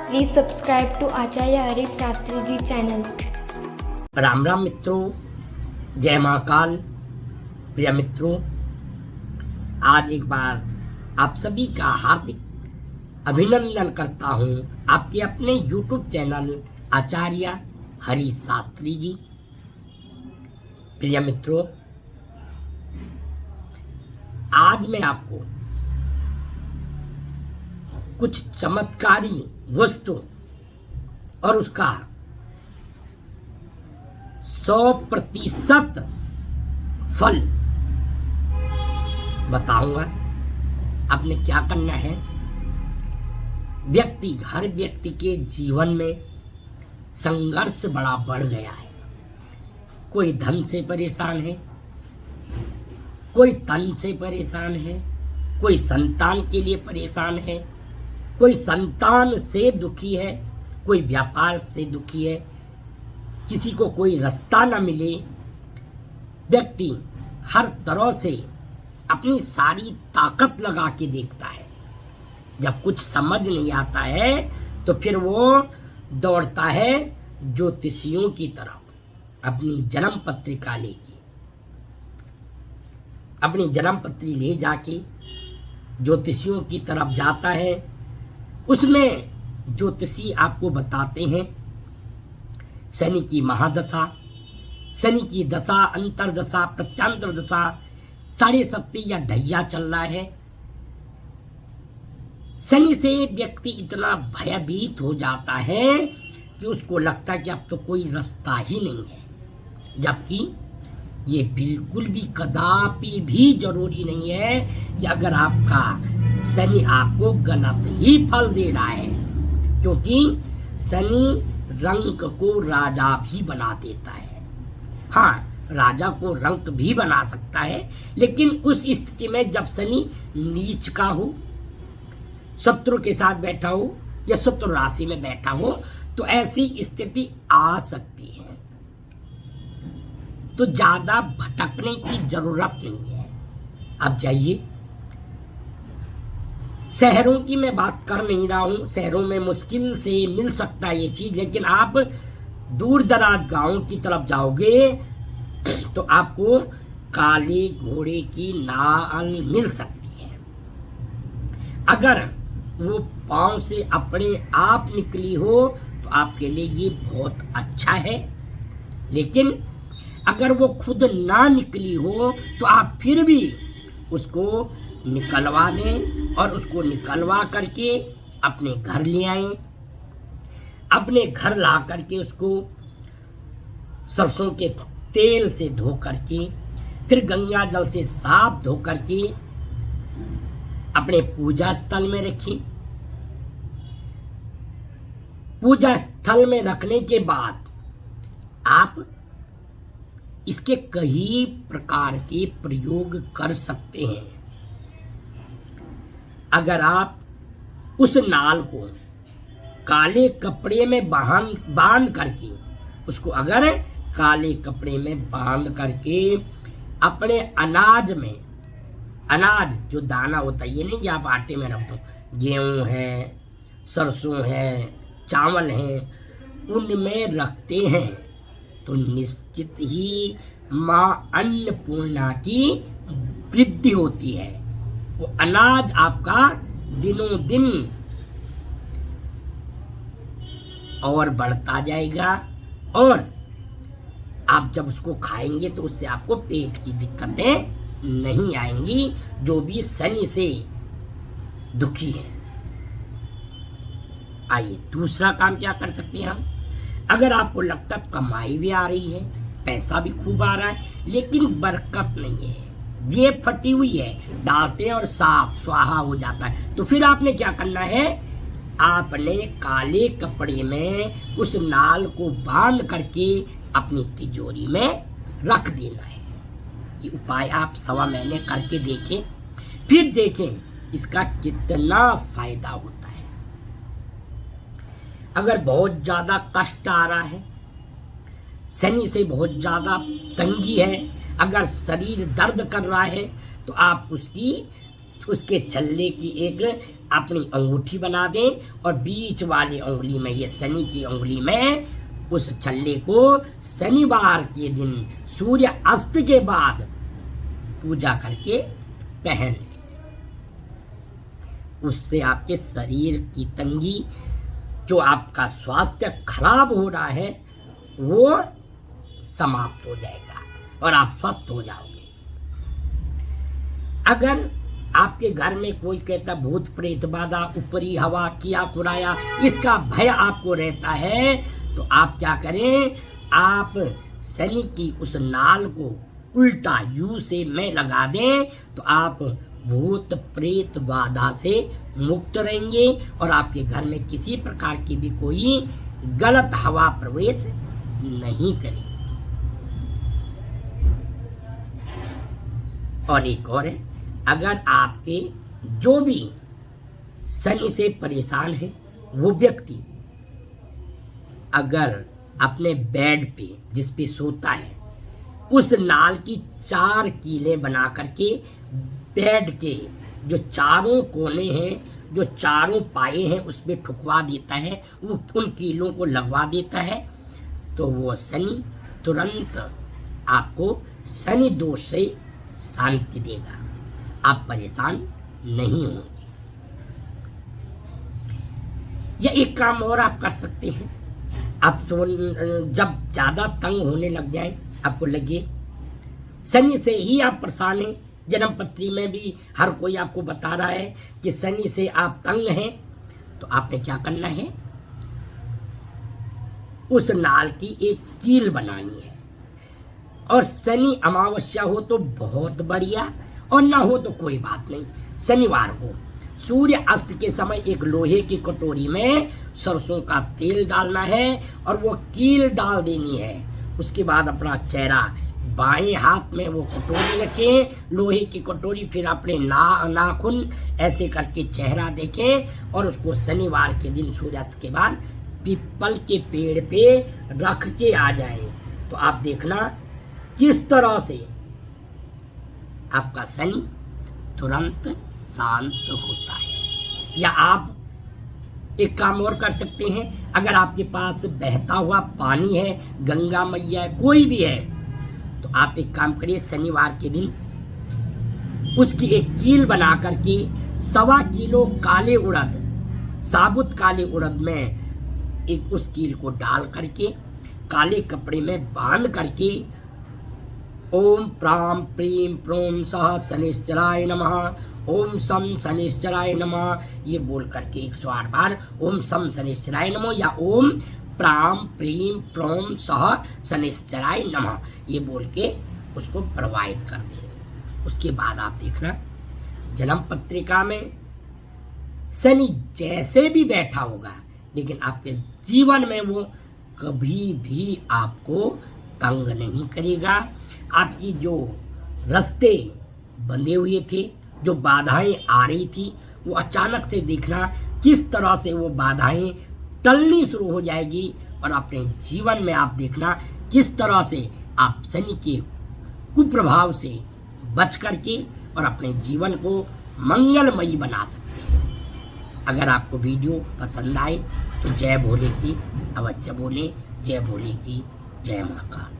Please subscribe to Acharya Harish Shastri Ji channel. Ram Ram मित्रों, जय महाकाल। प्रिय मित्रों, आज एक बार आप सभी का हार्दिक अभिनंदन करता हूं आपके अपने YouTube चैनल आचार्य हरीश शास्त्री जी। प्रिय मित्रों, आज मैं आपको कुछ चमत्कारी वस्तु और उसका 100% फल बताऊंगा। आपने क्या करना है। हर व्यक्ति के जीवन में संघर्ष बड़ा बढ़ गया है। कोई धन से परेशान है, कोई तन से परेशान है, कोई संतान के लिए परेशान है, कोई संतान से दुखी है, कोई व्यापार से दुखी है, किसी को कोई रास्ता न मिले। व्यक्ति हर तरह से अपनी सारी ताकत लगा के देखता है। जब कुछ समझ नहीं आता है तो फिर वो दौड़ता है ज्योतिषियों की तरफ। अपनी जन्म पत्रिका लेके, अपनी जन्म पत्री ले जाके ज्योतिषियों की तरफ जाता है। उसमें ज्योतिषी आपको बताते हैं शनि की महादशा, शनि की दशा, अंतरदशा, प्रत्यांतर दशा, 7.5 या ढैया चल रहा है। शनि से व्यक्ति इतना भयभीत हो जाता है कि उसको लगता है कि अब तो कोई रास्ता ही नहीं है, जबकि ये बिल्कुल भी कदापि भी जरूरी नहीं है कि अगर आपका शनि आपको गलत ही फल दे रहा है, क्योंकि शनि रंक को राजा भी बना देता है। हाँ, राजा को रंक भी बना सकता है, लेकिन उस स्थिति में जब शनि नीच का हो, शत्रु के साथ बैठा हो या शत्रु राशि में बैठा हो, तो ऐसी स्थिति आ सकती है। तो ज्यादा भटकने की जरूरत नहीं है। अब जाइए, शहरों की मैं बात कर नहीं रहा हूं, शहरों में मुश्किल से मिल सकता है ये चीज, लेकिन आप दूर दराज गांव की तरफ जाओगे तो आपको काले घोड़े की नाल मिल सकती है। अगर वो पांव से अपने आप निकली हो तो आपके लिए ये बहुत अच्छा है, लेकिन अगर वो खुद ना निकली हो तो आप फिर भी उसको निकलवा दें और उसको निकलवा करके अपने घर ले आए। अपने घर ला करके उसको सरसों के तेल से धो करके, फिर गंगा जल से साफ धो करके अपने पूजा स्थल में रखें। पूजा स्थल में रखने के बाद आप इसके कई प्रकार के प्रयोग कर सकते हैं। अगर आप उस नाल को काले कपड़े में बांध करके, उसको अगर काले कपड़े में बांध करके अपने अनाज में, अनाज जो दाना होता है, ये नहीं कि आप आटे में रख दो, गेहूं है, सरसों है, चावल है, उनमें रखते हैं तो निश्चित ही माँ अन्नपूर्णा की वृद्धि होती है। वो अनाज आपका दिनों दिन और बढ़ता जाएगा और आप जब उसको खाएंगे तो उससे आपको पेट की दिक्कतें नहीं आएंगी, जो भी शनि से दुखी है। आइए, दूसरा काम क्या कर सकते हैं हम। अगर आपको लगता है कमाई भी आ रही है, पैसा भी खूब आ रहा है, लेकिन बरकत नहीं है, जेब फटी हुई है, डालते हैं और साफ स्वाहा हो जाता है, तो फिर आपने क्या करना है। आपने काले कपड़े में उस नाल को बांध करके अपनी तिजोरी में रख देना है। ये उपाय आप 1.25 महीने करके देखें, फिर देखें इसका कितना फायदा होता है। अगर बहुत ज्यादा कष्ट आ रहा है, शनि से बहुत ज्यादा तंगी है, अगर शरीर दर्द कर रहा है, तो आप उसकी उसके छल्ले की एक अपनी अंगूठी बना दें और बीच वाली उंगली में, ये शनि की उंगली में, उस छल्ले को शनिवार के दिन सूर्य अस्त के बाद पूजा करके पहन लें। उससे आपके शरीर की तंगी, जो आपका स्वास्थ्य खराब हो रहा है, वो समाप्त हो जाएगा और आप स्वस्थ हो जाओगे। अगर आपके घर में कोई कहता भूत प्रेत बाधा, ऊपरी हवा, किया कुराया, इसका भय आपको रहता है, तो आप क्या करें, आप शनि की उस नाल को उल्टा यू से में लगा दें, तो आप भूत प्रेत बाधा से मुक्त रहेंगे और आपके घर में किसी प्रकार की भी कोई गलत हवा प्रवेश नहीं करेगी। और एक और है, अगर आपके जो भी शनि से परेशान है वो व्यक्ति अगर अपने बेड पे जिस पे सोता है उस नाल की 4 कीलें बना करके बेड के जो चारों कोने हैं, जो चारों पाए हैं, उसमें ठुकवा देता है, वो उन कीलों को लगवा देता है, तो वो शनि तुरंत आपको शनि दोष से शांति देगा, आप परेशान नहीं होंगे। या एक काम और आप कर सकते हैं, आप जब ज्यादा तंग होने लग जाए, आपको लगे शनि से ही आप परेशान हैं, जन्म पत्री में भी हर कोई आपको बता रहा है कि शनि से आप तंग हैं, तो आपने क्या करना है, उस नाल की एक कील बनानी है। और शनि अमावस्या हो तो बहुत बढ़िया, और ना हो तो कोई बात नहीं। शनिवार को सूर्य अस्त के समय एक लोहे की कटोरी में सरसों का तेल डालना है और वो कील डाल देनी है। उसके बाद अपना चेहरा बाएं हाथ में वो कटोरी रखें, लोहे की कटोरी, फिर अपने नाखून ऐसे करके चेहरा देखें और उसको शनिवार के दिन सूर्यास्त के बाद पीपल के पेड़ पे रख के आ जाएं। तो आप देखना किस तरह से आपका शनि तुरंत शांत होता है। या आप एक काम और कर सकते हैं, अगर आपके पास बहता हुआ पानी है, गंगा मैया है, कोई भी है, तो आप एक काम करिए, शनिवार के दिन उसकी एक कील बना करके 1.25 किलो काले उड़द, साबुत काले उड़द में एक उस कील को डाल करके काले कपड़े में बांध करके ओम प्राम प्रीम प्रोम सह शनिश्चराय नमः, ओम सम शनिश्चराय नमः, ये बोल करके 108 बार ओम सम शनिश्चराय नमः या ओम प्राम प्रीम प्रोम सह शनिश्चराय नमः, ये बोल के उसको प्रवाहित कर दें। उसके बाद आप देखना जन्म पत्रिका में शनि जैसे भी बैठा होगा, लेकिन आपके जीवन में वो कभी भी आपको तंग नहीं करेगा। आपकी जो रास्ते बंधे हुए थे, जो बाधाएं आ रही थी, वो अचानक से देखना किस तरह से वो बाधाएं टलनी शुरू हो जाएगी और अपने जीवन में आप देखना किस तरह से आप शनि के कुप्रभाव से बच करके और अपने जीवन को मंगलमयी बना सकते हैं। अगर आपको वीडियो पसंद आए तो जय भोले की अवश्य बोलें, जय भोले की जय महाकाल।